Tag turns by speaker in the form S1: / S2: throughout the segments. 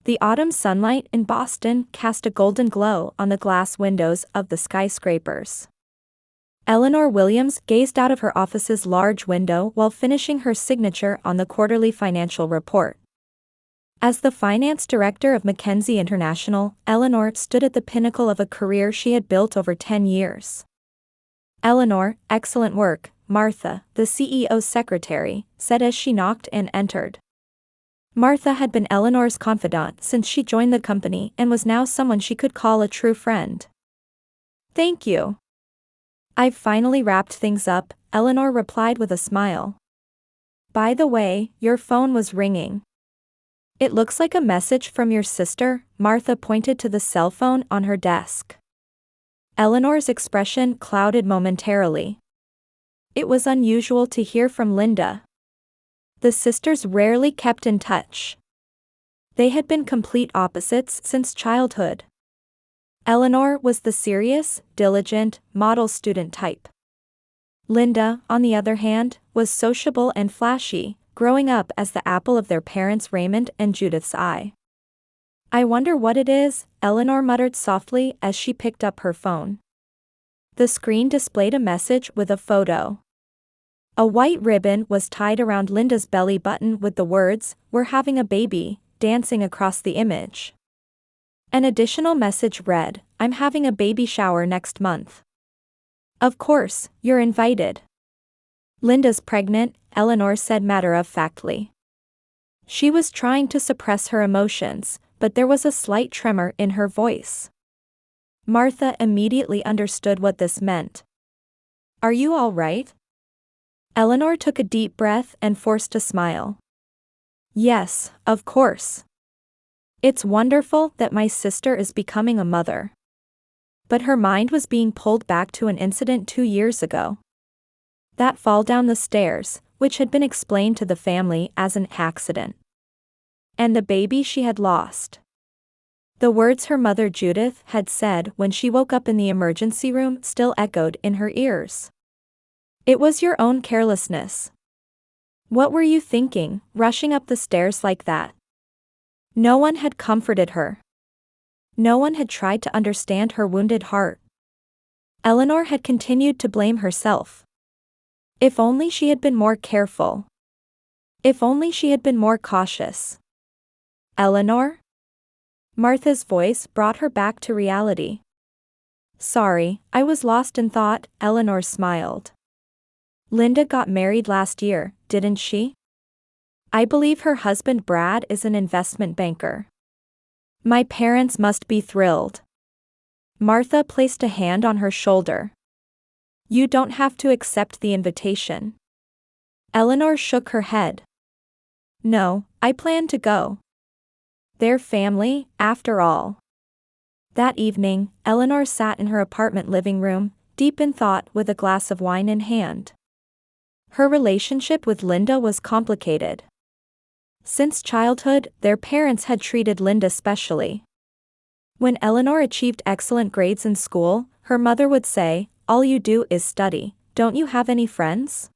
S1: The autumn sunlight in Boston cast a golden glow on the glass windows of the skyscrapers. Eleanor Williams gazed out of her office's large window while finishing her signature on the quarterly financial report. As the finance director of McKinsey International, Eleanor stood at the pinnacle of a career she had built over 10 years. "Eleanor, excellent work," Martha, the CEO's secretary, said as she knocked and entered. Martha had been Eleanor's confidant since she joined the company and was now someone she could call a true friend. "Thank you. I've finally wrapped things up," Eleanor replied with a smile. "By the way, your phone was ringing." "It looks like a message from your sister," Martha pointed to the cell phone on her desk. Eleanor's expression clouded momentarily. It was unusual to hear from Linda. The sisters rarely kept in touch. They had been complete opposites since childhood. Eleanor was the serious, diligent, model student type. Linda, on the other hand, was sociable and flashy, growing up as the apple of their parents' Raymond and Judith's eye. "I wonder what it is," Eleanor muttered softly as she picked up her phone. The screen displayed a message with a photo. A white ribbon was tied around Linda's belly button with the words, "We're having a baby," dancing across the image. An additional message read, "I'm having a baby shower next month. Of course, you're invited." "Linda's pregnant," Eleanor said matter-of-factly. She was trying to suppress her emotions, but there was a slight tremor in her voice. Martha immediately understood what this meant. "Are you all right?" Eleanor took a deep breath and forced a smile. "Yes, of course. It's wonderful that my sister is becoming a mother." But her mind was being pulled back to an incident 2 years ago. That fall down the stairs, which had been explained to the family as an accident. And the baby she had lost. The words her mother Judith had said when she woke up in the emergency room still echoed in her ears. "It was your own carelessness. What were you thinking, rushing up the stairs like that?" No one had comforted her. No one had tried to understand her wounded heart. Eleanor had continued to blame herself. If only she had been more careful. If only she had been more cautious. "Eleanor?" Martha's voice brought her back to reality. "Sorry, I was lost in thought," Eleanor smiled. "Linda got married last year, didn't she? I believe her husband Brad is an investment banker. My parents must be thrilled." Martha placed a hand on her shoulder. "You don't have to accept the invitation." Eleanor shook her head. "No, I plan to go. They're family, after all." That evening, Eleanor sat in her apartment living room, deep in thought with a glass of wine in hand. Her relationship with Linda was complicated. Since childhood, their parents had treated Linda specially. When Eleanor achieved excellent grades in school, her mother would say, "All you do is study, don't you have any friends?"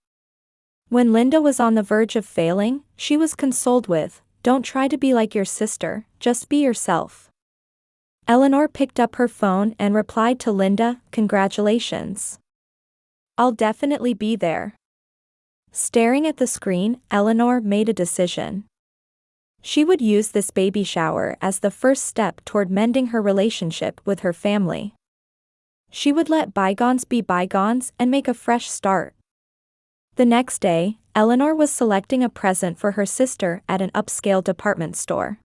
S1: When Linda was on the verge of failing, she was consoled with, "Don't try to be like your sister, just be yourself." Eleanor picked up her phone and replied to Linda, "Congratulations. I'll definitely be there." Staring at the screen, Eleanor made a decision. She would use this baby shower as the first step toward mending her relationship with her family. She would let bygones be bygones and make a fresh start. The next day, Eleanor was selecting a present for her sister at an upscale department store.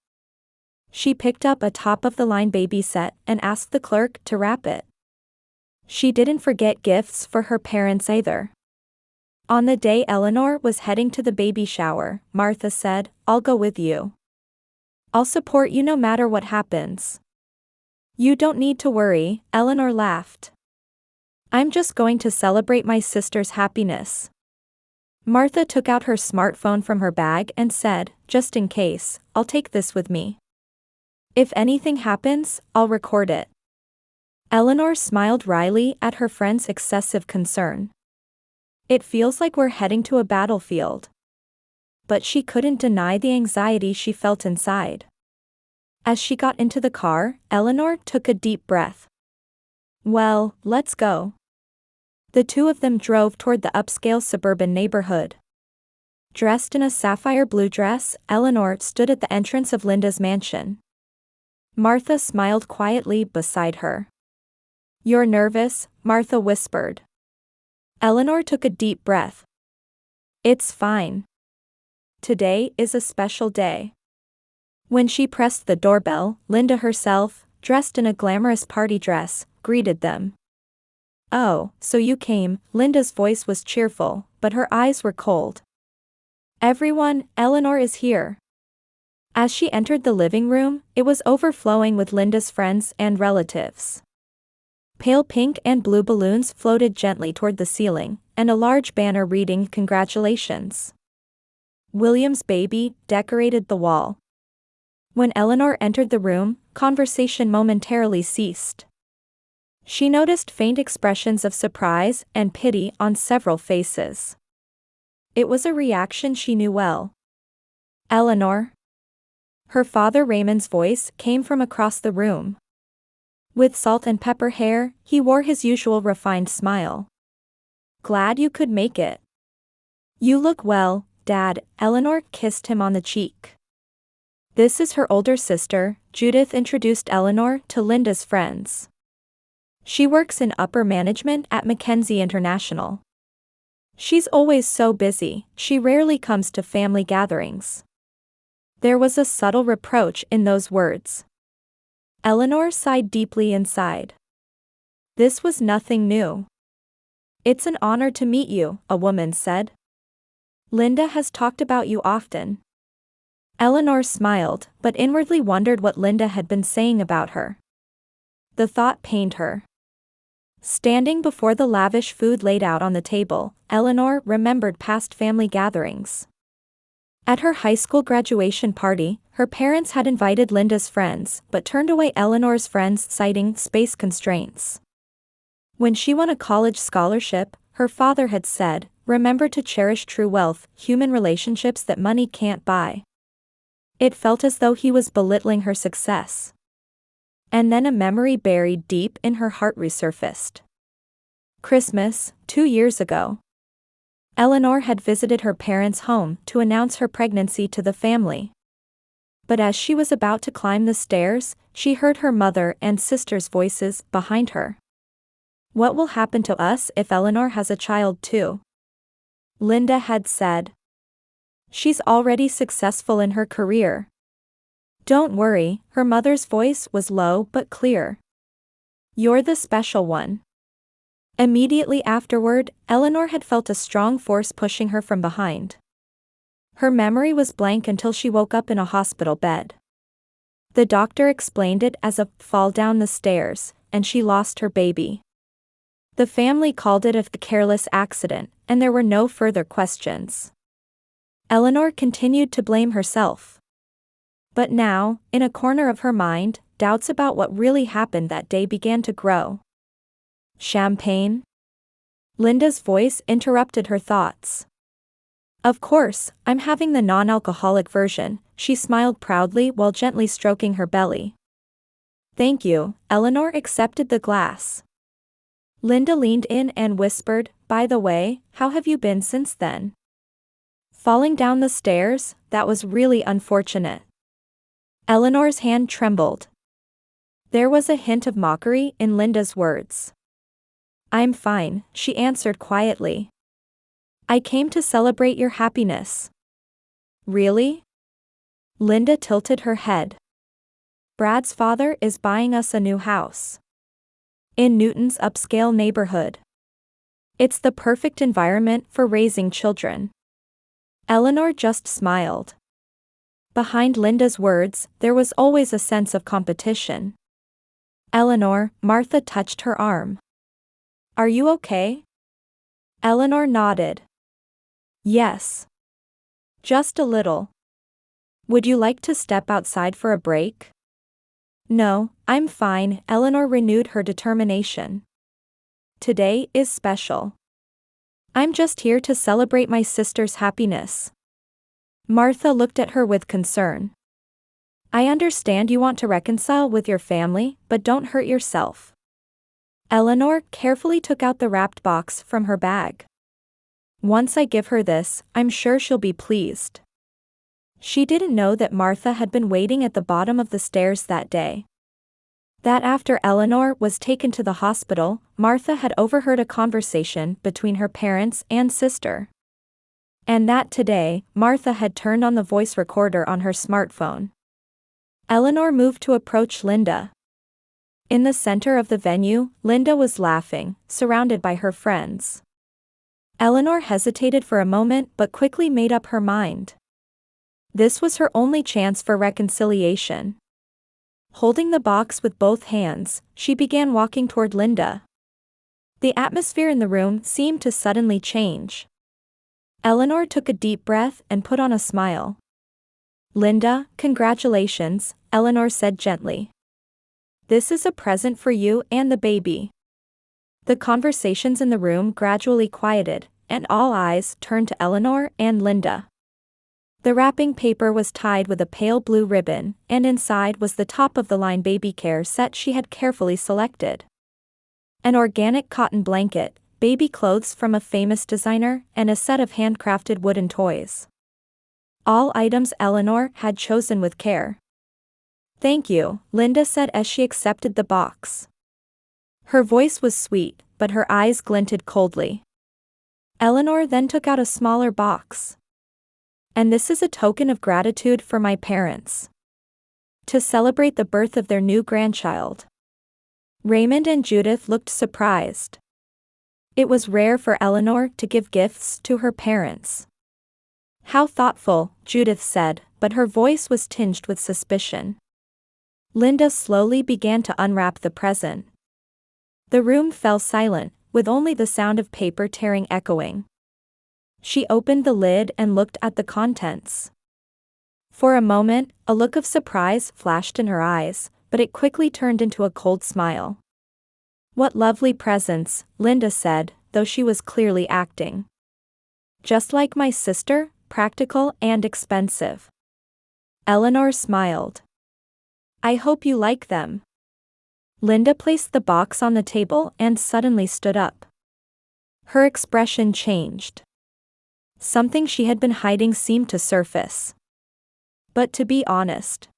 S1: She picked up a top-of-the-line baby set and asked the clerk to wrap it. She didn't forget gifts for her parents either. On the day Eleanor was heading to the baby shower, Martha said, "I'll go with you. I'll support you no matter what happens." "You don't need to worry," Eleanor laughed. "I'm just going to celebrate my sister's happiness." Martha took out her smartphone from her bag and said, "Just in case, I'll take this with me. If anything happens, I'll record it." Eleanor smiled wryly at her friend's excessive concern. "It feels like we're heading to a battlefield." But she couldn't deny the anxiety she felt inside. As she got into the car, Eleanor took a deep breath. Well, let's go. The two of them drove toward the upscale suburban neighborhood. Dressed in a sapphire blue dress, Eleanor stood at the entrance of Linda's mansion. Martha smiled quietly beside her. "You're nervous," Martha whispered. Eleanor took a deep breath. "It's fine. Today is a special day." When she pressed the doorbell, Linda herself, dressed in a glamorous party dress, greeted them. "Oh, so you came," Linda's voice was cheerful, but her eyes were cold. "Everyone, Eleanor is here." As she entered the living room, it was overflowing with Linda's friends and relatives. Pale pink and blue balloons floated gently toward the ceiling, and a large banner reading "Congratulations, William's baby" decorated the wall. When Eleanor entered the room, conversation momentarily ceased. She noticed faint expressions of surprise and pity on several faces. It was a reaction she knew well. "Eleanor?" Her father Raymond's voice came from across the room. With salt and pepper hair, he wore his usual refined smile. "Glad you could make it." "You look well, Dad," Eleanor kissed him on the cheek. "This is her older sister," Judith introduced Eleanor to Linda's friends. "She works in upper management at Mackenzie International. She's always so busy, she rarely comes to family gatherings." There was a subtle reproach in those words. Eleanor sighed deeply inside. This was nothing new. "It's an honor to meet you," a woman said. "Linda has talked about you often." Eleanor smiled, but inwardly wondered what Linda had been saying about her. The thought pained her. Standing before the lavish food laid out on the table, Eleanor remembered past family gatherings. At her high school graduation party, her parents had invited Linda's friends but turned away Eleanor's friends citing space constraints. When she won a college scholarship, her father had said, "Remember to cherish true wealth, human relationships that money can't buy." It felt as though he was belittling her success. And then a memory buried deep in her heart resurfaced. Christmas, 2 years ago. Eleanor had visited her parents' home to announce her pregnancy to the family. But as she was about to climb the stairs, she heard her mother and sister's voices behind her. "What will happen to us if Eleanor has a child too?" Linda had said. "She's already successful in her career." "Don't worry," her mother's voice was low but clear. "You're the special one." Immediately afterward, Eleanor had felt a strong force pushing her from behind. Her memory was blank until she woke up in a hospital bed. The doctor explained it as a fall down the stairs, and she lost her baby. The family called it a careless accident, and there were no further questions. Eleanor continued to blame herself. But now, in a corner of her mind, doubts about what really happened that day began to grow. "Champagne?" Linda's voice interrupted her thoughts. "Of course, I'm having the non-alcoholic version," she smiled proudly while gently stroking her belly. "Thank you," Eleanor accepted the glass. Linda leaned in and whispered, "By the way, how have you been since then?" "Falling down the stairs, that was really unfortunate." Eleanor's hand trembled. There was a hint of mockery in Linda's words. "I'm fine," she answered quietly. "I came to celebrate your happiness." "Really?" Linda tilted her head. "Brad's father is buying us a new house. In Newton's upscale neighborhood. It's the perfect environment for raising children." Eleanor just smiled. Behind Linda's words, there was always a sense of competition. "Eleanor," Martha touched her arm. "Are you okay?" Eleanor nodded. "Yes. Just a little. Would you like to step outside for a break?" "No, I'm fine," Eleanor renewed her determination. "Today is special. I'm just here to celebrate my sister's happiness." Martha looked at her with concern. I understand you want to reconcile with your family, but don't hurt yourself. Eleanor carefully took out the wrapped box from her bag. Once I give her this, I'm sure she'll be pleased. She didn't know that Martha had been waiting at the bottom of the stairs that day. That after Eleanor was taken to the hospital, Martha had overheard a conversation between her parents and sister. And that today, Martha had turned on the voice recorder on her smartphone. Eleanor moved to approach Linda. In the center of the venue, Linda was laughing, surrounded by her friends. Eleanor hesitated for a moment but quickly made up her mind. This was her only chance for reconciliation. Holding the box with both hands, she began walking toward Linda. The atmosphere in the room seemed to suddenly change. Eleanor took a deep breath and put on a smile. Linda, congratulations, Eleanor said gently. This is a present for you and the baby. The conversations in the room gradually quieted, and all eyes turned to Eleanor and Linda. The wrapping paper was tied with a pale blue ribbon, and inside was the top-of-the-line baby care set she had carefully selected. An organic cotton blanket, baby clothes from a famous designer, and a set of handcrafted wooden toys. All items Eleanor had chosen with care. Thank you, Linda said as she accepted the box. Her voice was sweet, but her eyes glinted coldly. Eleanor then took out a smaller box. And this is a token of gratitude for my parents. To celebrate the birth of their new grandchild. Raymond and Judith looked surprised. It was rare for Eleanor to give gifts to her parents. How thoughtful, Judith said, but her voice was tinged with suspicion. Linda slowly began to unwrap the present. The room fell silent, with only the sound of paper tearing echoing. She opened the lid and looked at the contents. For a moment, a look of surprise flashed in her eyes, but it quickly turned into a cold smile. What lovely presents, Linda said, though she was clearly acting. Just like my sister, practical and expensive. Eleanor smiled. I hope you like them. Linda placed the box on the table and suddenly stood up. Her expression changed. Something she had been hiding seemed to surface. But to be honest.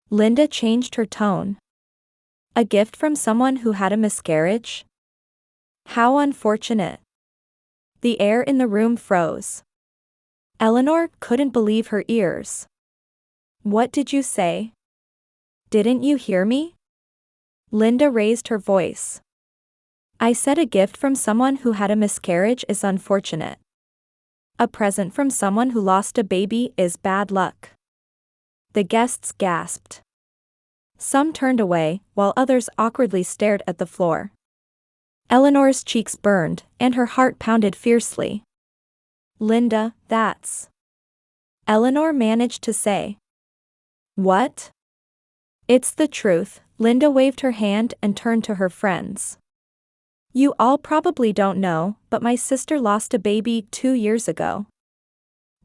S1: Linda changed her tone. A gift from someone who had a miscarriage? How unfortunate. The air in the room froze. Eleanor couldn't believe her ears. What did you say? Didn't you hear me? Linda raised her voice. I said a gift from someone who had a miscarriage is unfortunate. A present from someone who lost a baby is bad luck. The guests gasped. Some turned away, while others awkwardly stared at the floor. Eleanor's cheeks burned, and her heart pounded fiercely. Linda, that's... Eleanor managed to say. What? It's the truth, Linda waved her hand and turned to her friends. You all probably don't know, but my sister lost a baby 2 years ago.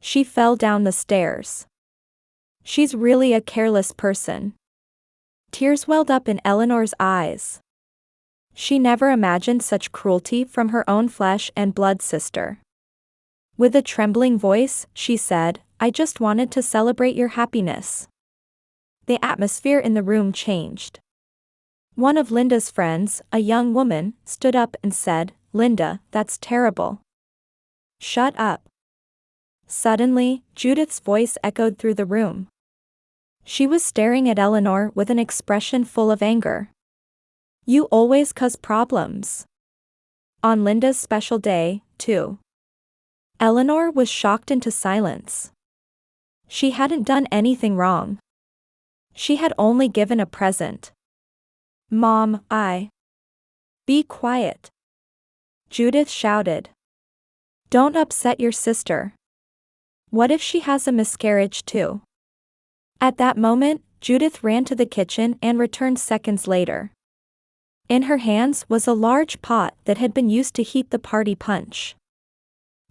S1: She fell down the stairs. She's really a careless person. Tears welled up in Eleanor's eyes. She never imagined such cruelty from her own flesh and blood sister. With a trembling voice, she said, I just wanted to celebrate your happiness. The atmosphere in the room changed. One of Linda's friends, a young woman, stood up and said, Linda, that's terrible. Shut up. Suddenly, Judith's voice echoed through the room. She was staring at Eleanor with an expression full of anger. You always cause problems. On Linda's special day, too. Eleanor was shocked into silence. She hadn't done anything wrong. She had only given a present. Mom, Be quiet. Judith shouted. Don't upset your sister. What if she has a miscarriage too? At that moment, Judith ran to the kitchen and returned seconds later. In her hands was a large pot that had been used to heat the party punch.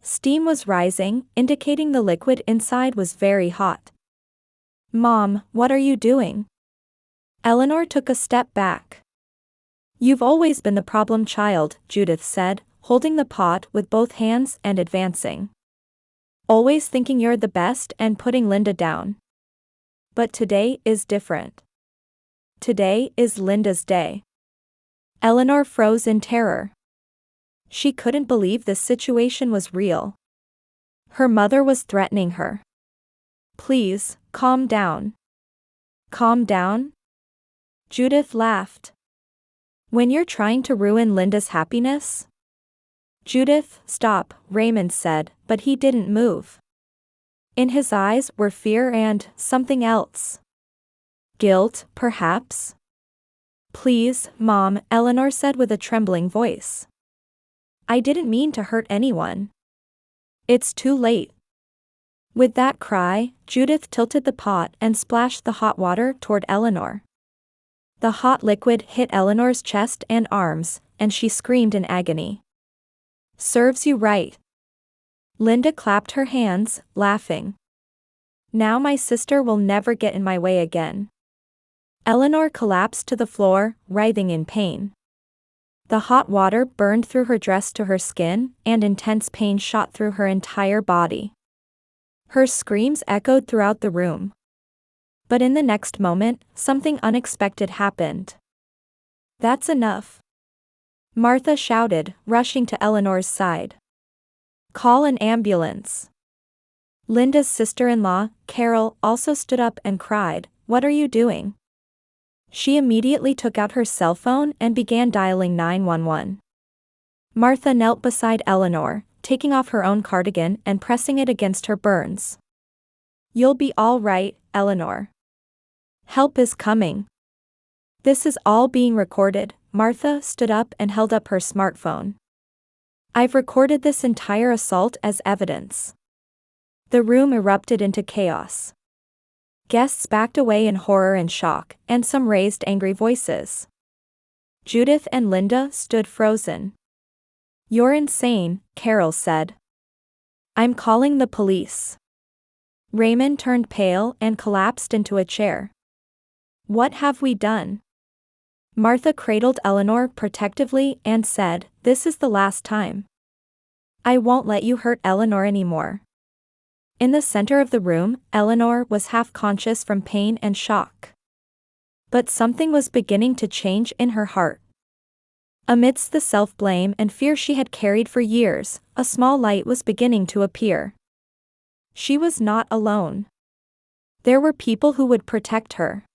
S1: Steam was rising, indicating the liquid inside was very hot. Mom, what are you doing? Eleanor took a step back. You've always been the problem child, Judith said, holding the pot with both hands and advancing. Always thinking you're the best and putting Linda down. But today is different. Today is Linda's day. Eleanor froze in terror. She couldn't believe this situation was real. Her mother was threatening her. Please, calm down. Calm down? Judith laughed. When you're trying to ruin Linda's happiness? Judith, stop, Raymond said, but he didn't move. In his eyes were fear and something else. Guilt, perhaps? Please, Mom, Eleanor said with a trembling voice. I didn't mean to hurt anyone. It's too late. With that cry, Judith tilted the pot and splashed the hot water toward Eleanor. The hot liquid hit Eleanor's chest and arms, and she screamed in agony. Serves you right. Linda clapped her hands, laughing. Now my sister will never get in my way again. Eleanor collapsed to the floor, writhing in pain. The hot water burned through her dress to her skin, and intense pain shot through her entire body. Her screams echoed throughout the room. But in the next moment, something unexpected happened. That's enough. Martha shouted, rushing to Eleanor's side. Call an ambulance. Linda's sister-in-law, Carol, also stood up and cried, What are you doing? She immediately took out her cell phone and began dialing 911. Martha knelt beside Eleanor, taking off her own cardigan and pressing it against her burns. You'll be all right, Eleanor. Help is coming. This is all being recorded. Martha stood up and held up her smartphone. I've recorded this entire assault as evidence. The room erupted into chaos. Guests backed away in horror and shock, and some raised angry voices. Judith and Linda stood frozen. You're insane, Carol said. I'm calling the police. Raymond turned pale and collapsed into a chair. What have we done? Martha cradled Eleanor protectively and said, This is the last time. I won't let you hurt Eleanor anymore. In the center of the room, Eleanor was half conscious from pain and shock. But something was beginning to change in her heart. Amidst the self-blame and fear she had carried for years, a small light was beginning to appear. She was not alone. There were people who would protect her.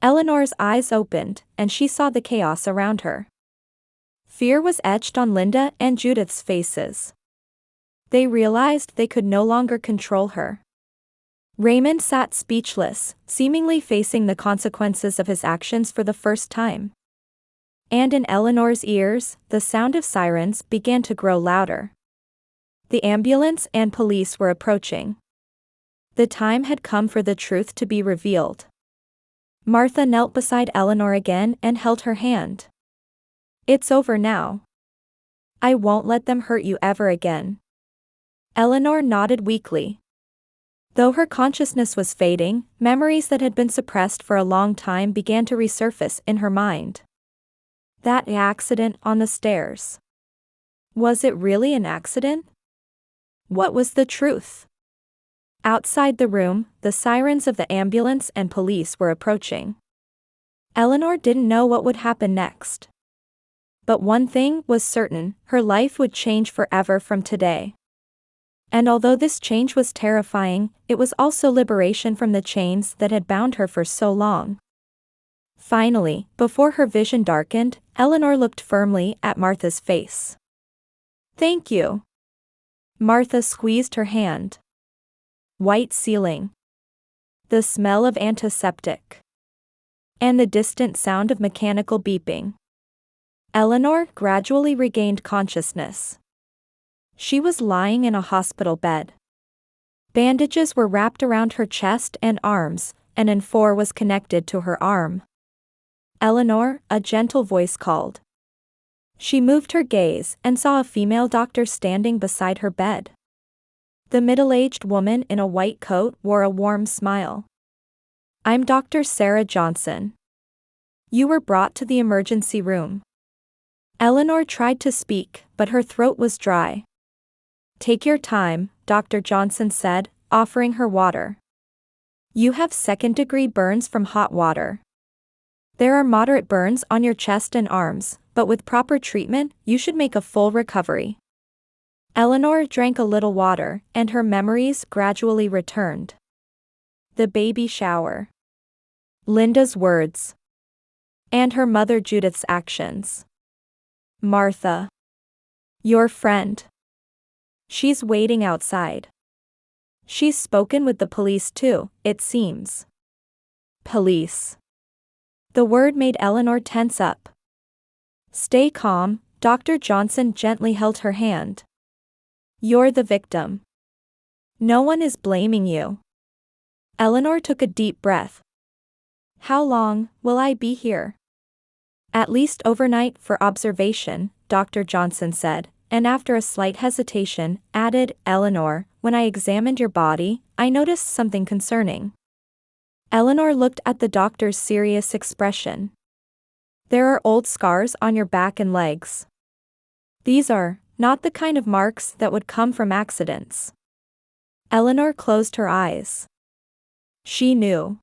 S1: Eleanor's eyes opened, and she saw the chaos around her. Fear was etched on Linda and Judith's faces. They realized they could no longer control her. Raymond sat speechless, seemingly facing the consequences of his actions for the first time. And in Eleanor's ears, the sound of sirens began to grow louder. The ambulance and police were approaching. The time had come for the truth to be revealed. Martha knelt beside Eleanor again and held her hand. It's over now. I won't let them hurt you ever again. Eleanor nodded weakly. Though her consciousness was fading, memories that had been suppressed for a long time began to resurface in her mind. That accident on the stairs. Was it really an accident? What was the truth? Outside the room, the sirens of the ambulance and police were approaching. Eleanor didn't know what would happen next. But one thing was certain, her life would change forever from today. And although this change was terrifying, it was also liberation from the chains that had bound her for so long. Finally, before her vision darkened, Eleanor looked firmly at Martha's face. Thank you. Martha squeezed her hand. White ceiling. The smell of antiseptic. And the distant sound of mechanical beeping. Eleanor gradually regained consciousness. She was lying in a hospital bed. Bandages were wrapped around her chest and arms, and an N4 was connected to her arm. Eleanor, a gentle voice called. She moved her gaze and saw a female doctor standing beside her bed. The middle-aged woman in a white coat wore a warm smile. I'm Dr. Sarah Johnson. You were brought to the emergency room. Eleanor tried to speak, but her throat was dry. Take your time, Dr. Johnson said, offering her water. You have second-degree burns from hot water. There are moderate burns on your chest and arms, but with proper treatment, you should make a full recovery. Eleanor drank a little water, and her memories gradually returned. The baby shower. Linda's words. And her mother Judith's actions. Martha. Your friend. She's waiting outside. She's spoken with the police too, it seems. Police. The word made Eleanor tense up. Stay calm, Dr. Johnson gently held her hand. You're the victim. No one is blaming you. Eleanor took a deep breath. How long will I be here? At least overnight for observation, Dr. Johnson said, and after a slight hesitation, added, Eleanor, when I examined your body, I noticed something concerning. Eleanor looked at the doctor's serious expression. There are old scars on your back and legs. These are not the kind of marks that would come from accidents. Eleanor closed her eyes. She knew.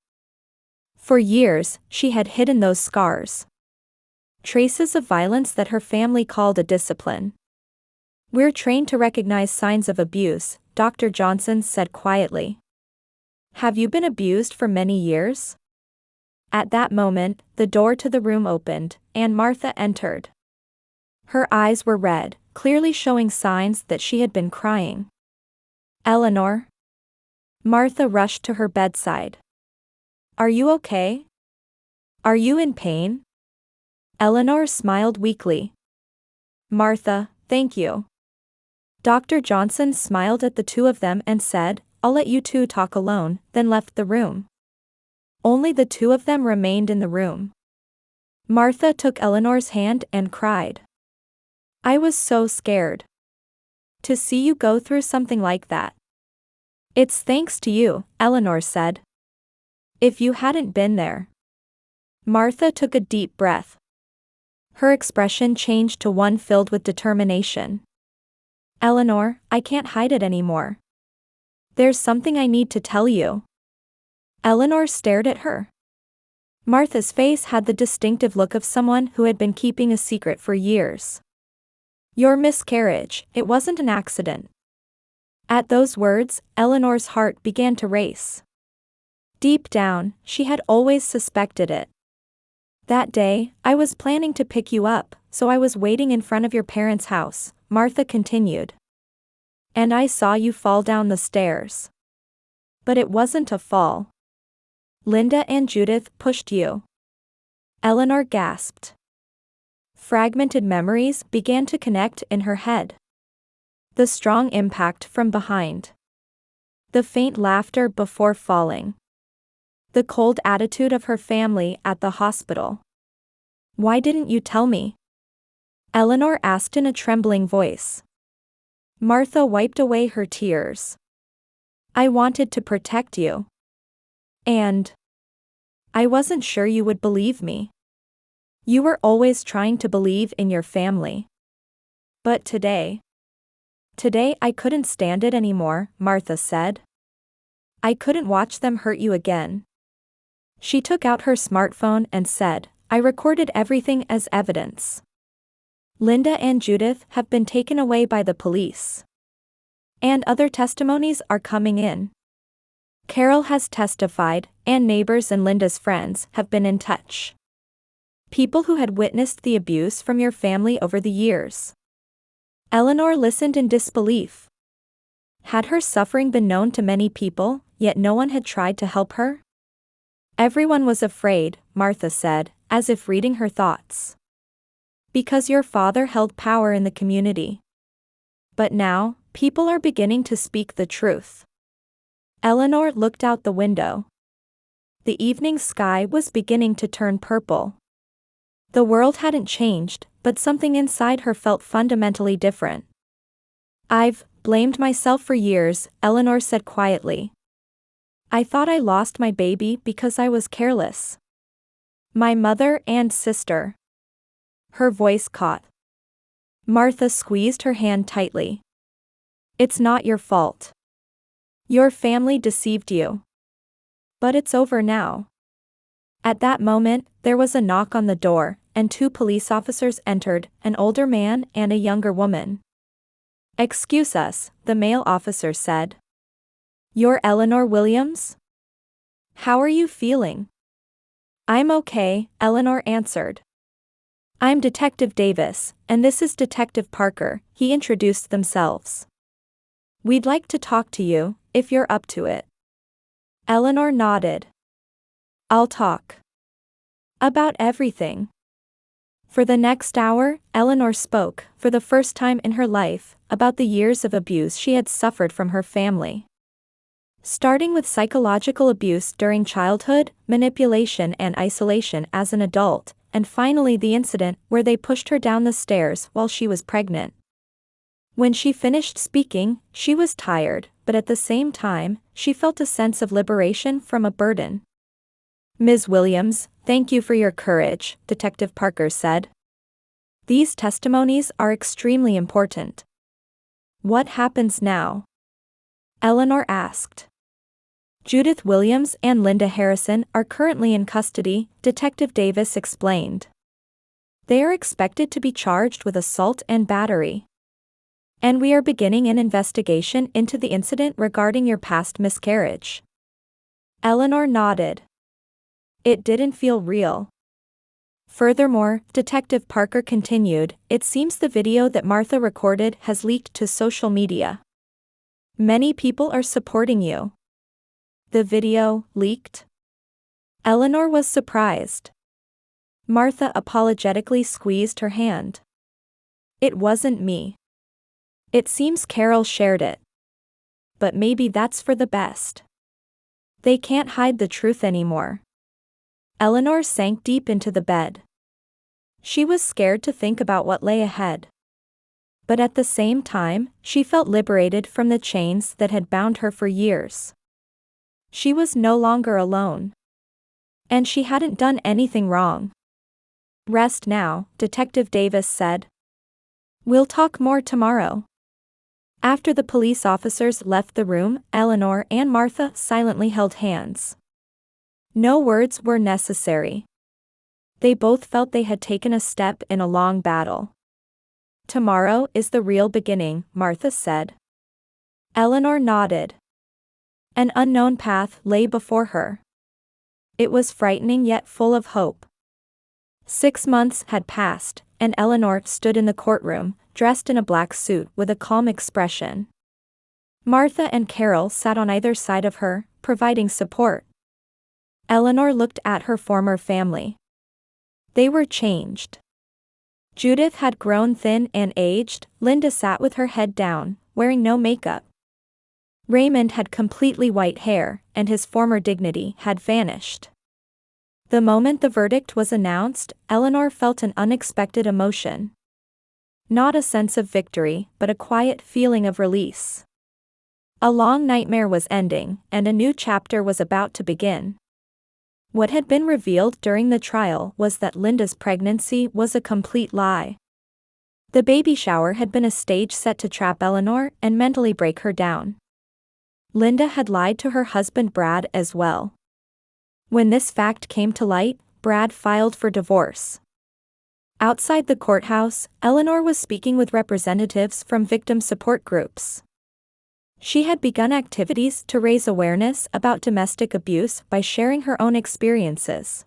S1: For years, she had hidden those scars. Traces of violence that her family called a discipline. We're trained to recognize signs of abuse, Dr. Johnson said quietly. Have you been abused for many years? At that moment, the door to the room opened, and Martha entered. Her eyes were red, clearly showing signs that she had been crying. Eleanor? Martha rushed to her bedside. Are you okay? Are you in pain? Eleanor smiled weakly. Martha, thank you. Dr. Johnson smiled at the two of them and said, I'll let you two talk alone, then left the room. Only the two of them remained in the room. Martha took Eleanor's hand and cried. I was so scared. To see you go through something like that. It's thanks to you, Eleanor said. If you hadn't been there. Martha took a deep breath. Her expression changed to one filled with determination. Eleanor, I can't hide it anymore. There's something I need to tell you. Eleanor stared at her. Martha's face had the distinctive look of someone who had been keeping a secret for years. Your miscarriage, it wasn't an accident. At those words, Eleanor's heart began to race. Deep down, she had always suspected it. That day, I was planning to pick you up, so I was waiting in front of your parents' house, Martha continued. And I saw you fall down the stairs. But it wasn't a fall. Linda and Judith pushed you. Eleanor gasped. Fragmented memories began to connect in her head. The strong impact from behind. The faint laughter before falling. The cold attitude of her family at the hospital. Why didn't you tell me? Eleanor asked in a trembling voice. Martha wiped away her tears. I wanted to protect you. And I wasn't sure you would believe me. You were always trying to believe in your family. But today I couldn't stand it anymore, Martha said. I couldn't watch them hurt you again. She took out her smartphone and said, I recorded everything as evidence. Linda and Judith have been taken away by the police. And other testimonies are coming in. Carol has testified, and neighbors and Linda's friends have been in touch. People who had witnessed the abuse from your family over the years. Eleanor listened in disbelief. Had her suffering been known to many people, yet no one had tried to help her? Everyone was afraid, Martha said, as if reading her thoughts. Because your father held power in the community. But now, people are beginning to speak the truth. Eleanor looked out the window. The evening sky was beginning to turn purple. The world hadn't changed, but something inside her felt fundamentally different. I've blamed myself for years, Eleanor said quietly. I thought I lost my baby because I was careless. My mother and sister. Her voice caught. Martha squeezed her hand tightly. It's not your fault. Your family deceived you. But it's over now. At that moment, there was a knock on the door, and 2 police officers entered, an older man and a younger woman. Excuse us, the male officer said. You're Eleanor Williams? How are you feeling? I'm okay, Eleanor answered. I'm Detective Davis, and this is Detective Parker, he introduced themselves. We'd like to talk to you, if you're up to it. Eleanor nodded. I'll talk. About everything. For the next hour, Eleanor spoke, for the first time in her life, about the years of abuse she had suffered from her family. Starting with psychological abuse during childhood, manipulation and isolation as an adult, and finally the incident where they pushed her down the stairs while she was pregnant. When she finished speaking, she was tired, but at the same time, she felt a sense of liberation from a burden. Ms. Williams, thank you for your courage, Detective Parker said. These testimonies are extremely important. What happens now? Eleanor asked. Judith Williams and Linda Harrison are currently in custody, Detective Davis explained. They are expected to be charged with assault and battery. And we are beginning an investigation into the incident regarding your past miscarriage. Eleanor nodded. It didn't feel real. Furthermore, Detective Parker continued, it seems the video that Martha recorded has leaked to social media. Many people are supporting you. The video leaked? Eleanor was surprised. Martha apologetically squeezed her hand. It wasn't me. It seems Carol shared it. But maybe that's for the best. They can't hide the truth anymore. Eleanor sank deep into the bed. She was scared to think about what lay ahead. But at the same time, she felt liberated from the chains that had bound her for years. She was no longer alone. And she hadn't done anything wrong. Rest now, Detective Davis said. We'll talk more tomorrow. After the police officers left the room, Eleanor and Martha silently held hands. No words were necessary. They both felt they had taken a step in a long battle. Tomorrow is the real beginning, Martha said. Eleanor nodded. An unknown path lay before her. It was frightening yet full of hope. 6 months had passed, and Eleanor stood in the courtroom, dressed in a black suit with a calm expression. Martha and Carol sat on either side of her, providing support. Eleanor looked at her former family. They were changed. Judith had grown thin and aged, Linda sat with her head down, wearing no makeup. Raymond had completely white hair, and his former dignity had vanished. The moment the verdict was announced, Eleanor felt an unexpected emotion. Not a sense of victory, but a quiet feeling of release. A long nightmare was ending, and a new chapter was about to begin. What had been revealed during the trial was that Linda's pregnancy was a complete lie. The baby shower had been a stage set to trap Eleanor and mentally break her down. Linda had lied to her husband Brad as well. When this fact came to light, Brad filed for divorce. Outside the courthouse, Eleanor was speaking with representatives from victim support groups. She had begun activities to raise awareness about domestic abuse by sharing her own experiences.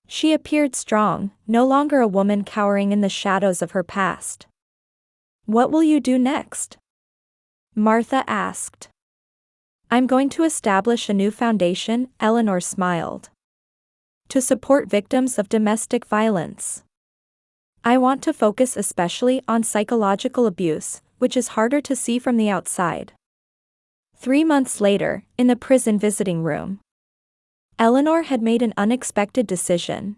S1: She appeared strong, no longer a woman cowering in the shadows of her past. What will you do next? Martha asked. I'm going to establish a new foundation, Eleanor smiled. To support victims of domestic violence. I want to focus especially on psychological abuse, which is harder to see from the outside. 3 months later, in the prison visiting room, Eleanor had made an unexpected decision.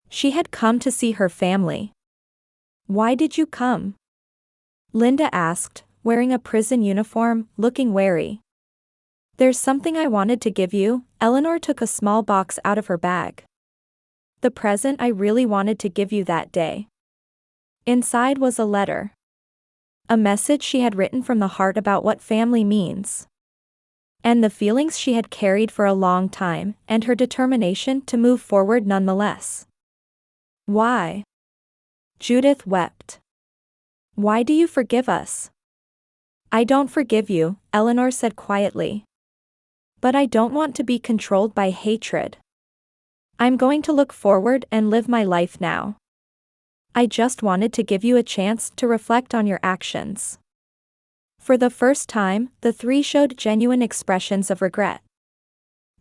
S1: She had come to see her family. Why did you come? Linda asked, wearing a prison uniform, looking wary. There's something I wanted to give you. Eleanor took a small box out of her bag. The present I really wanted to give you that day. Inside was a letter. A message she had written from the heart about what family means. And the feelings she had carried for a long time, and her determination to move forward nonetheless. Why? Judith wept. Why do you forgive us? I don't forgive you, Eleanor said quietly. But I don't want to be controlled by hatred. I'm going to look forward and live my life now. I just wanted to give you a chance to reflect on your actions. For the first time, the three showed genuine expressions of regret.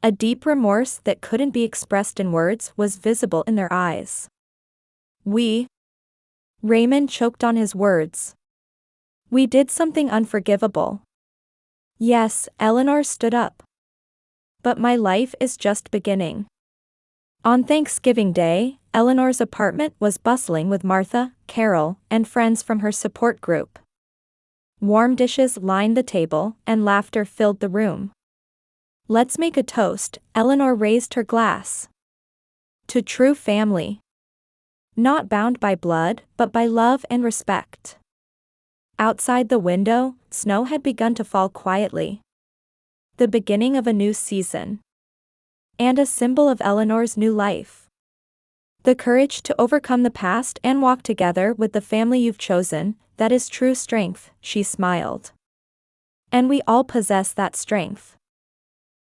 S1: A deep remorse that couldn't be expressed in words was visible in their eyes. Raymond choked on his words. We did something unforgivable. Yes, Eleanor stood up. But my life is just beginning. On Thanksgiving Day, Eleanor's apartment was bustling with Martha, Carol, and friends from her support group. Warm dishes lined the table, and laughter filled the room. Let's make a toast, Eleanor raised her glass. To true family. Not bound by blood, but by love and respect. Outside the window, snow had begun to fall quietly. The beginning of a new season. And a symbol of Eleanor's new life. The courage to overcome the past and walk together with the family you've chosen, that is true strength, she smiled. And we all possess that strength.